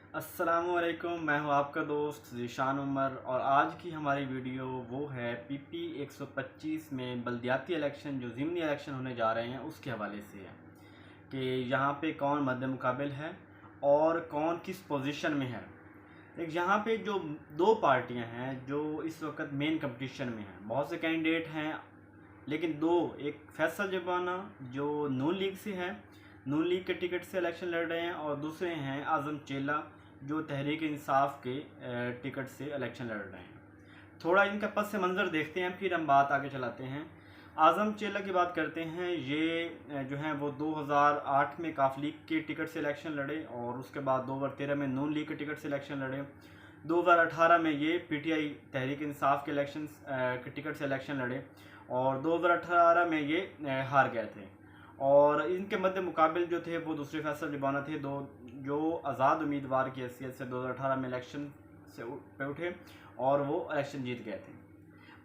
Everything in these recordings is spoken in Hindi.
अस्सलामुअलैकुम, मैं हूं आपका दोस्त ज़ीशान उमर और आज की हमारी वीडियो वो है पीपी 125 में बल्दियाती इलेक्शन जो ज़िमनी इलेक्शन होने जा रहे हैं उसके हवाले से है कि यहाँ पे कौन मद्दे मुकाबिल है और कौन किस पोजीशन में है। एक यहाँ पे जो दो पार्टियाँ हैं जो इस वक्त मेन कंपटीशन में हैं, बहुत से कैंडिडेट हैं लेकिन दो, एक फैसल जबाना जो नून लीग से है, नून लीग के टिकट से इलेक्शन लड़ रहे हैं, और दूसरे हैं आज़म चेला जो तहरीक इंसाफ के टिकट से इलेक्शन लड़ रहे हैं। थोड़ा इनका पस मंज़र देखते हैं, फिर हम बात आगे चलाते हैं। आज़म चेला की बात करते हैं। ये जो हैं वो 2008 में काफ लीग के टिकट से इलेक्शन लड़े और उसके बाद 2013 में नून लीग के टिकट से इलेक्शन लड़े। 2018 में ये पीटीआई तहरीक इंसाफ के इलेक्शन के टिकट से इलेक्शन लड़े और 2018 में ये हार गए थे। और इनके मध्य मुकाबिल जो थे वो दूसरे फैसल जबाना थे, दो जो आज़ाद उम्मीदवार की हैसियत से 2018 में इलेक्शन से पे उठे और वो इलेक्शन जीत गए थे।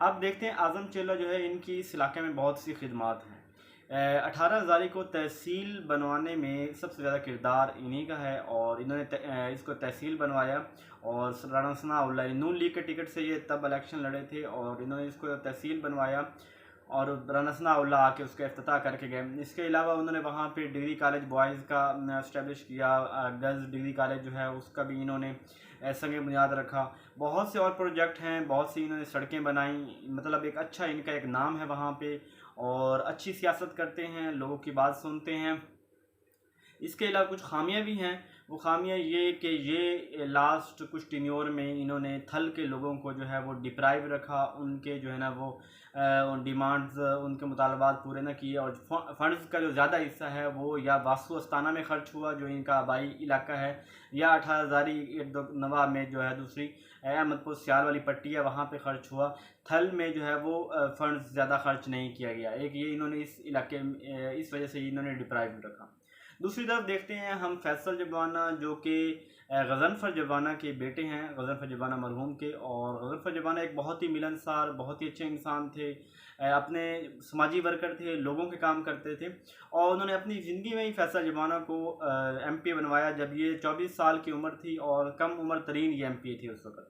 अब देखते हैं आज़म चेला जो है, इनकी इस इलाके में बहुत सी खिदमात हैं। 18 हज़ारी को तहसील बनवाने में सबसे ज़्यादा किरदार इन्हीं का है और इन्होंने इसको तहसील बनवाया। और राना सनाउल्लाह नून लीग के टिकट से ये तब इलेक्शन लड़े थे और इन्होंने इसको तहसील बनवाया और राना सनाउल्लाह आके उसका इफ्तिताह करके गए। इसके अलावा उन्होंने वहाँ पे डिग्री कॉलेज बॉयज़ का इस्टेब्लिश किया। गर्ल्स डिग्री कॉलेज जो है उसका भी इन्होंने संग बुनियाद रखा। बहुत से और प्रोजेक्ट हैं, बहुत सी इन्होंने सड़कें बनाई, मतलब एक अच्छा इनका एक नाम है वहाँ पे और अच्छी सियासत करते हैं, लोगों की बात सुनते हैं। इसके अलावा कुछ खामियां भी हैं। वो खामियां ये कि ये लास्ट कुछ टिन्योर में इन्होंने थल के लोगों को जो है वो डिप्राइव रखा, उनके जो है ना वो डिमांड्स, उनके मुतालबात पूरे ना किए और फंड्स का जो ज़्यादा हिस्सा है वो या वासु अस्ताना में ख़र्च हुआ जो इनका आबाई इलाका है, या 18 हज़ारी नवा में जो है दूसरी अहमदपुर सियाल वाली पट्टी है वहाँ पे ख़र्च हुआ। थल में जो है वो फंड्स ज़्यादा खर्च नहीं किया गया। एक ये इन्होंने इस इलाके इस वजह से इन्होंने डिप्राइव रखा। दूसरी तरफ देखते हैं हम फैसल जबाना जो कि गज़नफ़र जबाना के बेटे हैं, गज़नफ़र जबाना मरहूम के। और गज़नफ़र जबाना एक बहुत ही मिलनसार, बहुत ही अच्छे इंसान थे, अपने समाजी वर्कर थे, लोगों के काम करते थे और उन्होंने अपनी ज़िंदगी में ही फैसल जबाना को एमपी बनवाया जब ये 24 साल की उम्र थी और कम उम्र तरीन ये एमपी थी उस वक़्त।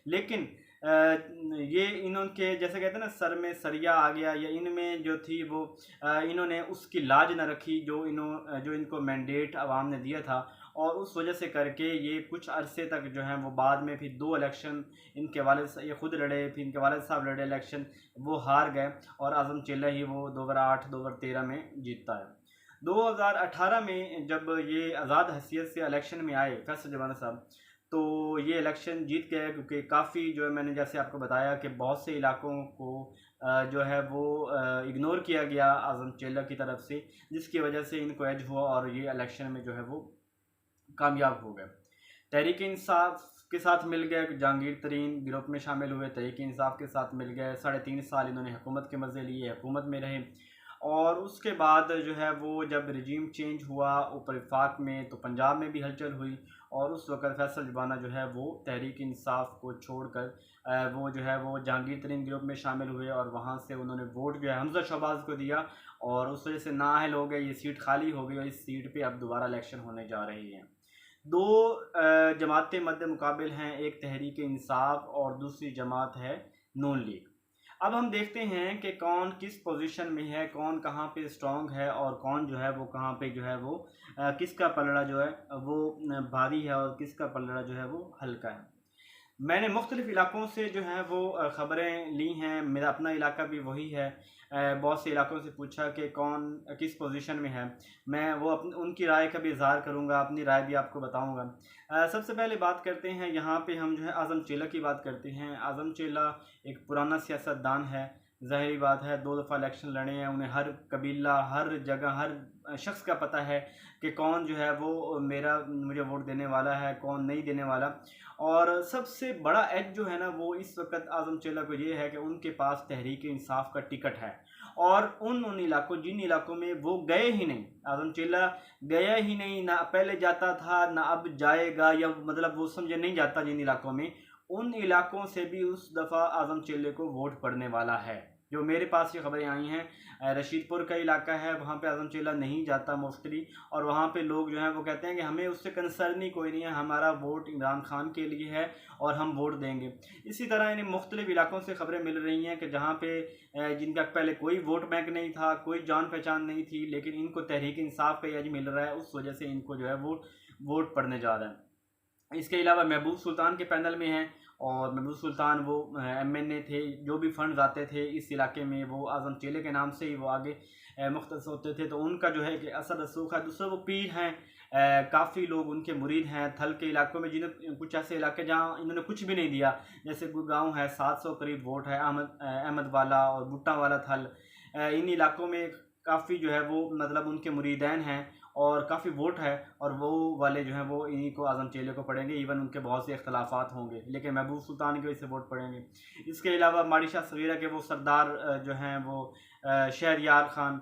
लेकिन ये इन्होंने जैसे कहते हैं ना सर में सरिया आ गया, या इनमें जो थी वो इन्होंने उसकी लाज न रखी जो इनको मैंडेट आवाम ने दिया था, और उस वजह से करके ये कुछ अरसे तक जो है वो बाद में फिर दो इलेक्शन इनके वालिद ये खुद लड़े, फिर इनके वालिद साहब लड़े इलेक्शन, वो हार गए और आज़म चेला ही वो 2008-2013 में जीतता है। 2018 में जब ये आज़ाद हैसियत से इलेक्शन में आए फैसल जबाना साहब, तो ये इलेक्शन जीत गए क्योंकि काफ़ी जो है मैंने जैसे आपको बताया कि बहुत से इलाकों को जो है वो इग्नोर किया गया आज़म चेला की तरफ से, जिसकी वजह से इनको एज हुआ और ये इलेक्शन में जो है वो कामयाब हो गए। तहरीक इंसाफ के साथ मिल गए, जहांगीर तरीन ग्रुप में शामिल हुए, तहरीक इंसाफ के साथ मिल गए। 3.5 साल इन्होंने हुकूमत के मज़े लिए, हुकूमत में रहे और उसके बाद जो है वो जब रिजीम चेंज हुआ ऊपर वफाक में, तो पंजाब में भी हलचल हुई और उस वक़्त फैसल जबाना जो है वो तहरीक इंसाफ को छोड़कर वो जो है वो जहांगीर तरीन ग्रुप में शामिल हुए और वहाँ से उन्होंने वोट जो है हमजा शहबाज को दिया और उस वजह से नाअहल हो गए, ये सीट खाली हो गई और इस सीट पे अब दोबारा इलेक्शन होने जा रही है। दो जमातें मद्दे मुकाबिल हैं, एक तहरीक इंसाफ और दूसरी जमात है नून लीग। अब हम देखते हैं कि कौन किस पोजीशन में है, कौन कहाँ पे स्ट्रॉन्ग है और कौन जो है वो कहाँ पे जो है वो किसका पलड़ा जो है वो भारी है और किसका पलड़ा जो है वो हल्का है। मैंने मुख्तलिफ़ इलाकों से जो है वो ख़बरें ली हैं, मेरा अपना इलाका भी वही है। बहुत से इलाकों से पूछा कि कौन किस पोजीशन में है, मैं वो उनकी राय का भी इज़हार करूँगा, अपनी राय भी आपको बताऊँगा। सबसे पहले बात करते हैं यहाँ पे हम जो है आज़म चेला की बात करते हैं। आज़म चेला एक पुराना सियासतदान है, ज़ाहिरी बात है 2 दफ़ा इलेक्शन लड़े हैं, उन्हें हर कबीला, हर जगह, हर शख्स का पता है कि कौन जो है वो मुझे वोट देने वाला है, कौन नहीं देने वाला। और सबसे बड़ा एज जो है ना वो इस वक्त आज़म चेला को ये है कि उनके पास तहरीक इंसाफ का टिकट है और उन इलाकों जिन इलाकों में वो गए ही नहीं, आज़म चेला गया ही नहीं, ना पहले जाता था ना अब जाएगा, या मतलब वो समझे नहीं जाता जिन इलाकों में, उन इलाकों से भी उस दफ़ा आज़म चेले को वोट पड़ने वाला है। जो मेरे पास ये खबरें आई हैं, रशीदपुर का इलाका है, वहाँ पे आज़म चेला नहीं जाता मोस्टली, और वहाँ पे लोग जो हैं वो कहते हैं कि हमें उससे कंसर्न ही कोई नहीं है, हमारा वोट इमरान खान के लिए है और हम वोट देंगे। इसी तरह इन्हें मुख्तलिफ इलाकों से खबरें मिल रही हैं कि जहाँ पे जिनका पहले कोई वोट बैंक नहीं था, कोई जान पहचान नहीं थी, लेकिन इनको तहरीक इंसाफ का एज मिल रहा है, उस वजह से इनको जो है वो वोट पड़ने जा रहा है। इसके अलावा महबूब सुल्तान के पैनल में हैं, और महबूब सुल्तान वो MNA थे, जो भी फंड आते थे इस इलाके में वो आज़म चेले के नाम से ही वो आगे मुख्तस होते थे। तो उनका जो है कि असर रसूख है। दूसरा वो पीर हैं, काफ़ी लोग उनके मुरीद हैं थल के इलाकों में, जिन्हें कुछ ऐसे इलाके जहाँ इन्होंने कुछ भी नहीं दिया, जैसे कोई गाँव है 700 करीब वोट है, अहमद वाला और भुट्टा वाला थल, इन इलाकों में काफ़ी जो है वो मतलब उनके मुरीदैन हैं और काफ़ी वोट है, और वो वाले जो हैं वो इन्हीं को आज़म चेले को पढ़ेंगे। इवन उनके बहुत से इख्तलाफात होंगे, लेकिन महबूब सुल्तान की वजह से वोट पड़ेंगे। इसके अलावा माड़ी शाह सगीरा के वो सरदार जो हैं वो शहरयार ख़ान,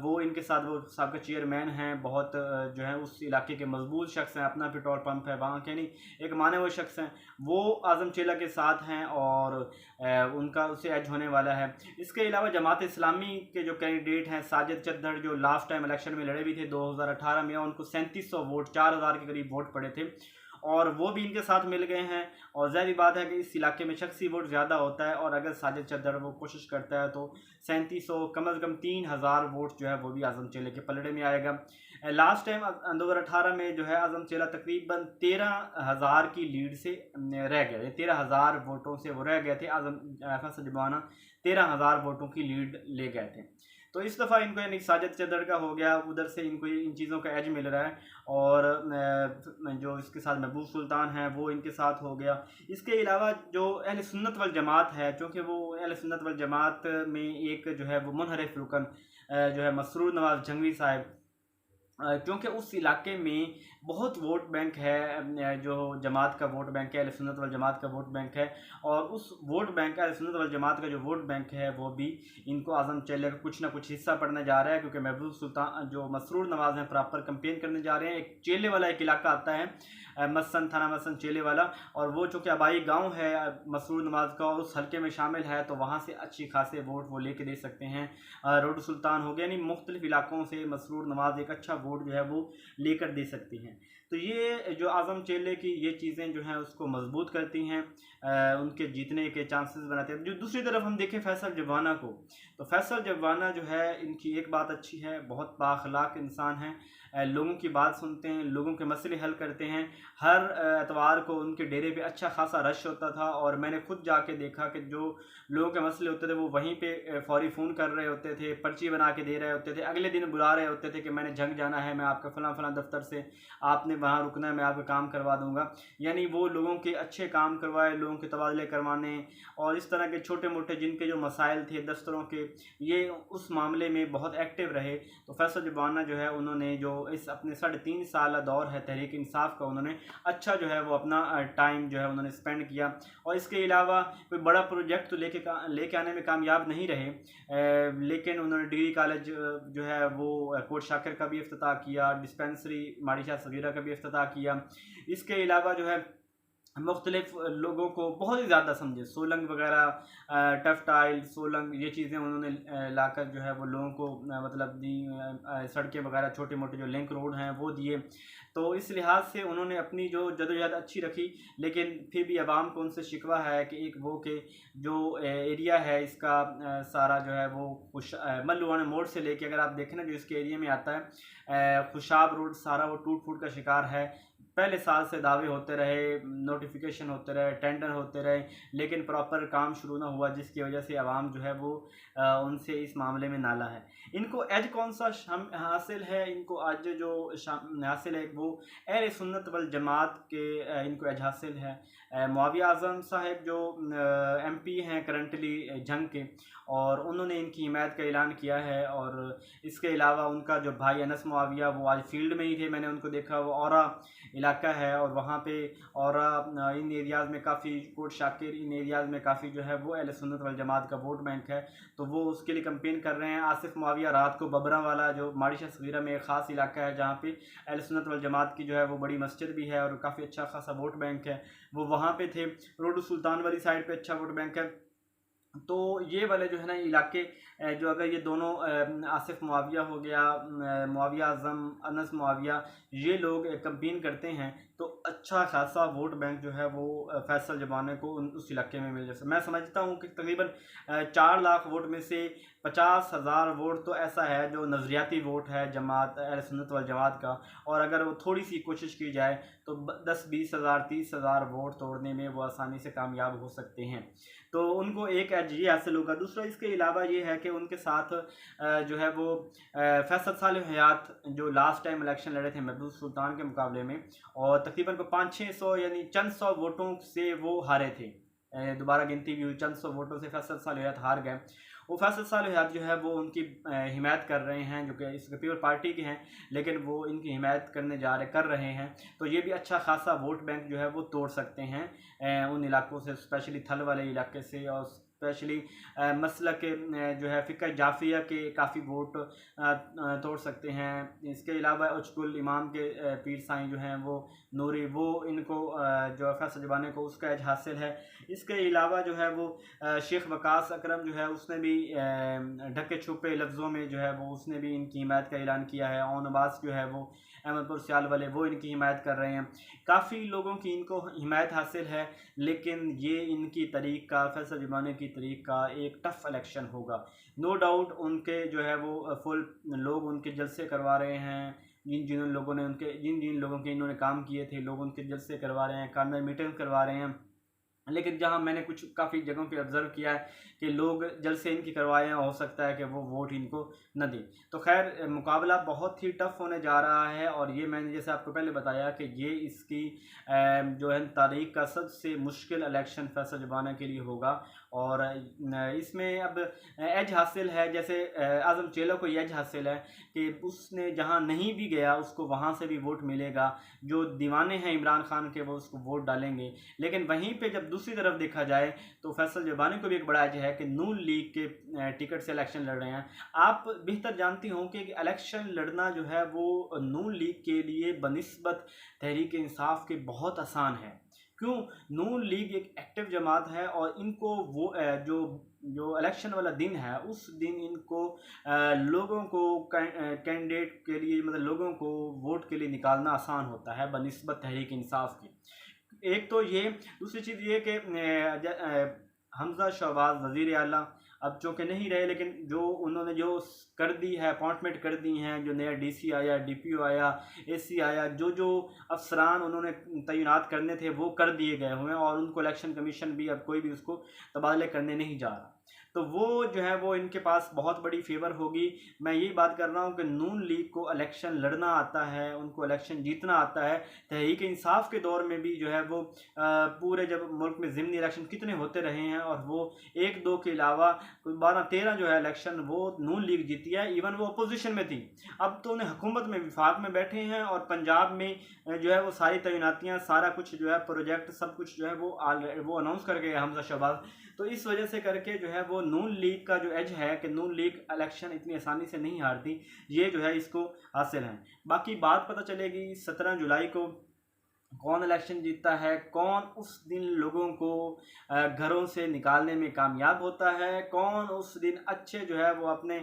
वो इनके साथ वो साबिक़ा चेयरमैन हैं, बहुत जो है उस इलाके के मजबूत शख्स हैं, अपना पेट्रोल पंप है वहाँ के, नहीं एक माने हुए शख्स हैं, वो आज़म चेला के साथ हैं और उनका उससे एज होने वाला है। इसके अलावा जमात इस्लामी के जो कैंडिडेट हैं साजिद चद्दड़, जो लास्ट टाइम इलेक्शन में लड़े भी थे 2018 में, उनको 3700 वोट 4000 के करीब वोट पड़े थे, और वो भी इनके साथ मिल गए हैं। और ज़ाहिर बात है कि इस इलाके में शख्सी वोट ज़्यादा होता है, और अगर साजिद चद्दड़ वो कोशिश करता है तो 3700 कम अज़ कम 3000 वोट जो है वो भी आज़म चेले के पलड़े में आएगा। लास्ट टाइम 2018 में जो है आज़म चेला तकरीबन 13,000 की लीड से रह गए, 13,000 वोटों से वो रह गए थे। आज़म फैसल जबाना 13,000 वोटों की लीड ले गए थे। तो इस दफ़ा इनको यानी साजिद चद्दड़ का हो गया, उधर से इनको इन चीज़ों का एज मिल रहा है, और जो इसके साथ महबूब सुल्तान है वो इनके साथ हो गया। इसके अलावा जो अहले सुन्नत वल जमात है, चूँकि वो अहले सुन्नत वल जमात में एक जो है वो मुनहरिफ रुकन जो है मसरूर नवाज़ जंगवी साहब, क्योंकि उस इलाके में बहुत वोट बैंक है, जो जमात का वोट बैंक है, अहले सुन्नत वल जमात का वोट बैंक है, और उस वोट बैंक का, अहले सुन्नत वल जमात का जो वोट बैंक है वो भी इनको आज़म चेले का कुछ ना कुछ हिस्सा पड़ने जा रहा है, क्योंकि महबूब सुल्तान जो मसरूर नवाज़ हैं प्रॉपर कंपेन करने जा रहे हैं। एक चेले वाला एक इलाका आता है, मसन थाना मसन चेले वाला, और वो चूँकि आबाई गाँव है मसरूर नवाज़ का और उस हल्के में शामिल है, तो वहाँ से अच्छी खासे वोट वो लेके दे सकते हैं। रोड सुल्तान हो गया, यानी मुख्तलिफ इलाकों से मसरूर नवाज़ एक अच्छा वोट जो है वो लेकर दे सकती हैं। तो ये जो आज़म चेले की ये चीज़ें जो हैं उसको मजबूत करती हैं, उनके जीतने के चांसेस बनाते हैं। जो दूसरी तरफ हम देखें फैसल जबाना को, तो फैसल जबाना जो है इनकी एक बात अच्छी है, बहुत बाअखलाक इंसान हैं, लोगों की बात सुनते हैं, लोगों के मसले हल करते हैं। हर एतवार को उनके डेरे पे अच्छा खासा रश होता था, और मैंने खुद जाके देखा कि जो लोगों के मसले होते थे वो वहीं पे फौरी फ़ोन कर रहे होते थे, पर्ची बना के दे रहे होते थे, अगले दिन बुला रहे होते थे कि मैंने जंग जाना है, मैं आपका फ़लाँ फ़लाँ दफ्तर से, आपने वहाँ रुकना है, मैं आपका काम करवा दूँगा। यानी वो लोगों के अच्छे काम करवाए, लोगों के तबादले करवाने, और इस तरह के छोटे मोटे जिनके जो मसाइल थे दफ्तरों के, ये उस मामले में बहुत एक्टिव रहे। तो फैसल जबाना जो है उन्होंने जो इस अपने 3.5 साल दौर है तहरीक इंसाफ का, उन्होंने अच्छा जो है वो अपना टाइम जो है उन्होंने स्पेंड किया। और इसके अलावा कोई बड़ा प्रोजेक्ट तो लेके आने में कामयाब नहीं रहे, लेकिन उन्होंने डिग्री कॉलेज जो है वो कोट शाकिर का भी इफ्तिताह किया, डिस्पेंसरी माड़ी शाह सगीरा का भी इफ्तिताह किया। इसके अलावा जो है मुख्तलिफ लोगों को बहुत ही ज़्यादा समझे, सोलंग वगैरह, टफ टाइल सोलंग, ये चीज़ें उन्होंने लाकर जो है वो लोगों को मतलब दी, सड़कें वगैरह छोटे मोटे जो लिंक रोड हैं वो दिए। तो इस लिहाज से उन्होंने अपनी जो जदोजहद अच्छी रखी, लेकिन फिर भी अवाम को उनसे शिकवा है कि एक वो के जो एरिया है इसका सारा जो है वो मल्लुआना मोड़ से लेके अगर आप देखें ना जो इसके एरिया में आता है खुशाब रोड, सारा वो टूट फूट का शिकार है। पहले साल से दावे होते रहे, नोटिफिकेशन होते रहे, टेंडर होते रहे, लेकिन प्रॉपर काम शुरू ना हुआ, जिसकी वजह से आवाम जो है वो उनसे इस मामले में नाला है। इनको एज कौन सा हासिल है, इनको आज जो हासिल है वो अहले सुन्नत वल जमात के इनको एज हासिल है। मुआविया आज़म साहब जो MP हैं करंटली जंग के, और उन्होंने इनकी हिमायत का ऐलान किया है। और इसके अलावा उनका जो भाई अनस मुआविया वो आज फील्ड में ही थे, मैंने उनको देखा, वो औरा इलाका है, और वहाँ पे औरा इन एरियाज़ में काफ़ी, कोट शाकिर इन एरियाज़ में काफ़ी जो है वो अहले सुन्नत वल जमात का वोट बैंक है, तो वो उसके लिए कंपेन कर रहे हैं। आसिफ मुआविया रात को बबरा वाला जो माड़ी शाह सगीरा में एक ख़ास इलाका है जहाँ पे अहले सुन्नत वल जमात की जो है वो बड़ी मस्जिद भी है और काफ़ी अच्छा खासा वोट बैंक है, वो वहाँ पे थे। रोड सुल्तान वाली साइड पे अच्छा वोट बैंक है। तो ये वाले जो है ना इलाके, जो अगर ये दोनों आसिफ मुआविया हो गया, मुआविया आज़म, अनस मुआविया, ये लोग कंपेन करते हैं तो अच्छा खासा वोट बैंक जो है वो फैसल जमाने को उस इलाके में मिल जाए। मैं समझता हूँ कि तकरीबन 4 लाख वोट में से 50,000 वोट तो ऐसा है जो नज़रियाती वोट है जमात अहले सुन्नत वल जमात का, और अगर वो थोड़ी सी कोशिश की जाए तो 10-20 हज़ार 30 हज़ार वोट तोड़ने में वो आसानी से कामयाब हो सकते हैं। तो उनको एक एज ये हासिल होगा। दूसरा इसके अलावा ये है कि उनके साथ जो है वो फैसल साल हयात जो लास्ट टाइम इलेक्शन लड़े थे महबूब सुल्तान के मुकाबले में, और तकरीबन को 500-600 यानी चंद सौ वोटों से वो हारे थे। दोबारा गिनती भी हुई, चंद सौ वोटों से फैसल साल हयात हार गए। वो फैसल साल हयात जो है वो उनकी हिमायत कर रहे हैं, जो कि इस पीपल पार्टी के हैं, लेकिन वो इनकी हिमायत कर रहे हैं। तो ये भी अच्छा खासा वोट बैंक जो है वो तोड़ सकते हैं उन इलाकों से, स्पेशली थल वाले इलाके से, और स्पेशली मसलक के जो है फ़िक़्ह जाफ़िया के काफ़ी वोट तोड़ सकते हैं। इसके अलावा उचकुल इमाम के पीर साईं जो हैं वो नूरी, वो इनको जो फैसल जमाने को उसका एज हासिल है। इसके अलावा जो है वो शेख वकास अकरम जो है उसने भी ढके छुपे लफ्ज़ों में जो है वो उसने भी इनकी हिमायत का ऐलान किया है। ओन अब्बास जो है वो अहमदपुर सियाल वाले वो इनकी हिमायत कर रहे हैं। काफ़ी लोगों की इनको हिमायत हासिल है, लेकिन ये इनकी तरीक़ा फैसल जमाने की तरीक़ा एक टफ़ इलेक्शन होगा। नो डाउट उनके जो है वो फुल लोग उनके जलसे करवा रहे हैं, जिन लोगों ने जिन लोगों के इन्होंने काम किए थे लोग उनके जलसे करवा रहे हैं, कार्नर मीटिंग करवा रहे हैं। लेकिन जहाँ मैंने कुछ काफ़ी जगहों पे ऑब्ज़र्व किया है कि लोग जलसे इनकी करवाए हैं, हो सकता है कि वो वोट इनको न दें। तो खैर मुकाबला बहुत ही टफ़ होने जा रहा है, और ये मैंने जैसे आपको पहले बताया कि ये इसकी जो है तारीख़ का सबसे मुश्किल इलेक्शन फैसल जमाने के लिए होगा। और इसमें अब एज हासिल है, जैसे आज़म चेलो को एज हासिल है कि उसने जहाँ नहीं भी गया उसको वहाँ से भी वोट मिलेगा। जो दीवाने हैं इमरान खान के वो उसको वोट डालेंगे। लेकिन वहीं पे जब दूसरी तरफ देखा जाए तो फैसल जमाने को भी एक बड़ा एज है कि नून लीग के टिकट से इलेक्शन लड़ रहे हैं। आप बेहतर जानती हों कि इलेक्शन लड़ना जो है वो नून लीग के लिए बनिस्बत तहरीक इंसाफ के बहुत आसान है। क्यों? नून लीग एक एक्टिव जमात है, और इनको वो जो इलेक्शन वाला दिन है उस दिन इनको लोगों को कैंडिडेट के लिए, मतलब लोगों को वोट के लिए निकालना आसान होता है बनिस्बत तहरीक इंसाफ की। एक तो ये, दूसरी चीज़ ये कि हमज़ा शहबाज वज़ीर आला अब चूँकि नहीं रहे, लेकिन जो उन्होंने जो कर दी है, अपॉइंटमेंट कर दी हैं, जो नया डीसी आया, डीपीओ आया, एसी आया, जो अफसरान उन्होंने तैनात करने थे वो कर दिए गए हुए हैं, और उनको इलेक्शन कमीशन भी अब कोई भी उसको तबादले करने नहीं जा रहा। तो वो जो है वो इनके पास बहुत बड़ी फेवर होगी। मैं यही बात कर रहा हूँ कि नून लीग को इलेक्शन लड़ना आता है, उनको इलेक्शन जीतना आता है। तहरीक इंसाफ के दौर में भी जो है वो पूरे जब मुल्क में ज़िमनी इलेक्शन कितने होते रहे हैं, और वो 1-2 के अलावा 12-13 जो है इलेक्शन वो नून लीग जीती है। इवन वो अपोजिशन में थी, अब तो उन्हें हुकूमत में विफाक में बैठे हैं, और पंजाब में जो है वो सारी तैनातियाँ, सारा कुछ जो है प्रोजेक्ट सब कुछ जो है वो अनाउंस कर गए हमज़ा शहबाज। तो इस वजह से करके जो है वो नून लीग का जो एज है कि नून लीग इलेक्शन इतनी आसानी से नहीं हारती, ये जो है इसको हासिल है। बाकी बात पता चलेगी 17 जुलाई को कौन इलेक्शन जीतता है, कौन उस दिन लोगों को घरों से निकालने में कामयाब होता है, कौन उस दिन अच्छे जो है वो अपने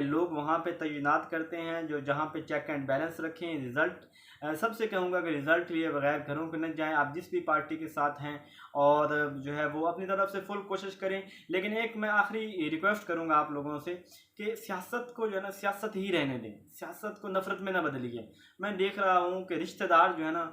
लोग वहाँ पे तैनात करते हैं जो जहाँ पे चेक एंड बैलेंस रखें। रिज़ल्ट सबसे कहूँगा कि रिज़ल्ट लिए बगैर घरों को न जाएं। आप जिस भी पार्टी के साथ हैं और जो है वो अपनी तरफ से फुल कोशिश करें। लेकिन एक मैं आखिरी रिक्वेस्ट करूँगा आप लोगों से कि सियासत को जो है ना सियासत ही रहने दें, सियासत को नफ़रत में ना बदलिए। मैं देख रहा हूँ कि रिश्तेदार जो है ना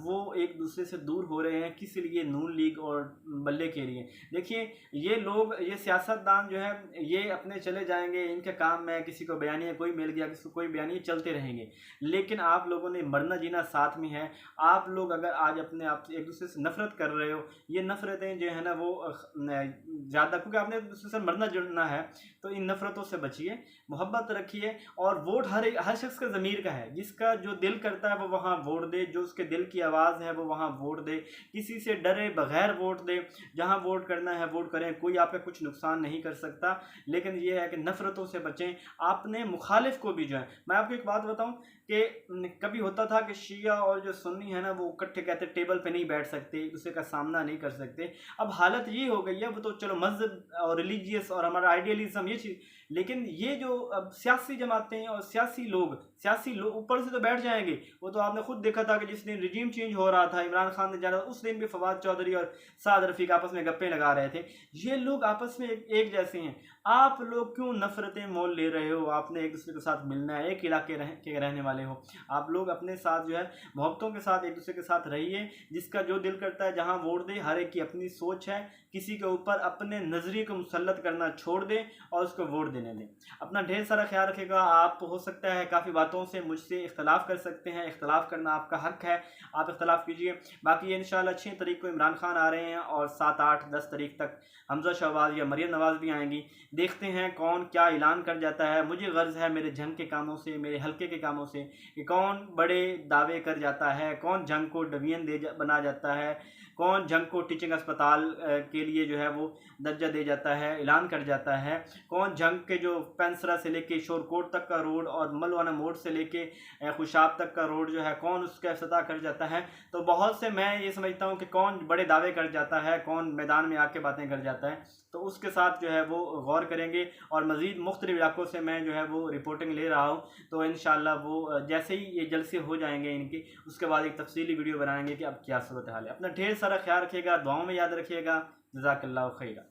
वो एक दूसरे से दूर हो रहे हैं, किस लिए? नून लीग और बल्ले के लिए। देखिए ये लोग, ये सियासतदान जो है ये अपने चले जाएंगे, इनके काम में किसी को बयानिया कोई मिल गया, किसी को कोई बयानिया, चलते रहेंगे। लेकिन आप लोगों ने मरना जीना साथ में है। आप लोग अगर आज अपने आप से एक दूसरे से नफ़रत कर रहे हो, ये नफ़रतें जो है ना वो ज़्यादा, क्योंकि आपने एक दूसरे से मरना जुड़ना है, तो इन नफ़रतों से बचिए, मोहब्बत रखिए। और वोट हर शख्स का ज़मीर का है, जिसका जो दिल करता है वो वहाँ वोट दे, जो उसके दिल की आवाज़ है वो वहाँ वोट दे, किसी से डरे बगैर वोट दे। जहाँ वोट करना है वोट करें, कोई आपका कुछ नुकसान नहीं कर सकता। लेकिन ये है कि नफ़रतों से बचें। आपने मुखालिफ को भी जो है, मैं आपको एक बात बताऊँ कि कभी होता था कि शिया और जो सुन्नी है ना वो इकट्ठे कहते टेबल पे नहीं बैठ सकते, एक दूसरे का सामना नहीं कर सकते। अब हालत ये हो गई है, वो तो चलो मज़हब और रिलीजियस और हमारा आइडियलिज्म ये चीज़, लेकिन ये जो अब सियासी जमातें और सियासी लोग ऊपर से तो बैठ जाएंगे। वो तो आपने खुद देखा था कि जिस दिन रिजीम चेंज हो रहा था, इमरान खान ने जाना, उस दिन भी फवाद चौधरी और साद रफीक आपस में गप्पे लगा रहे थे। ये लोग आपस में एक जैसे हैं। आप लोग क्यों नफरतें मोल ले रहे हो? आपने एक दूसरे के साथ मिलना है, एक इलाके के रहने वाले हो, आप लोग अपने साथ जो है मोहब्बतों के साथ एक दूसरे के साथ रहिए। जिसका जो दिल करता है जहाँ वोट दे, हर एक की अपनी सोच है, किसी के ऊपर अपने नज़रिए को मुसल्लत करना छोड़ दें और उसको वोट देने दें। अपना ढेर सारा ख्याल रखिएगा। आप हो सकता है काफ़ी बातों से मुझसे इख्तलाफ कर सकते हैं, इख्तलाफ करना आपका हक है, आप इख्तलाफ कीजिए। बाकी इंशाल्लाह 6 तारीख को इमरान खान आ रहे हैं और 7, 8, 10 तारीख तक हमजा शहबाज या मरियम नवाज़ भी आएंगी। देखते हैं कौन क्या ऐलान कर जाता है। मुझे गर्ज है मेरे जंग के कामों से, मेरे हल्के के कामों से, कि कौन बड़े दावे कर जाता है, कौन जंग को डिवीजन बना जाता है, कौन जंग को टीचिंग अस्पताल के लिए जो है वो दर्जा दे जाता है, ऐलान कर जाता है, कौन जंग के जो पेंसरा से लेके शोरकोट तक का रोड और मलवाना मोड़ से लेके खुशाब तक का रोड जो है कौन उसका इफ्तिताह कर जाता है। तो बहुत से मैं ये समझता हूँ कि कौन बड़े दावे कर जाता है, कौन मैदान में आके बातें कर जाता है, तो उसके साथ जो है वो गौर करेंगे। और मज़ीद मुख्तलिफ इलाकों से मैं जो है वो रिपोर्टिंग ले रहा हूँ, तो इंशाल्लाह वो जैसे ही ये जलसे हो जाएंगे इनकी, उसके बाद एक तफसीली वीडियो बनाएंगे कि अब क्या सूरत हाल है। अपना ढेर सारा ख्याल रखिएगा, दुआओं में याद रखिएगा। जज़ाकल्लाहु खैरा।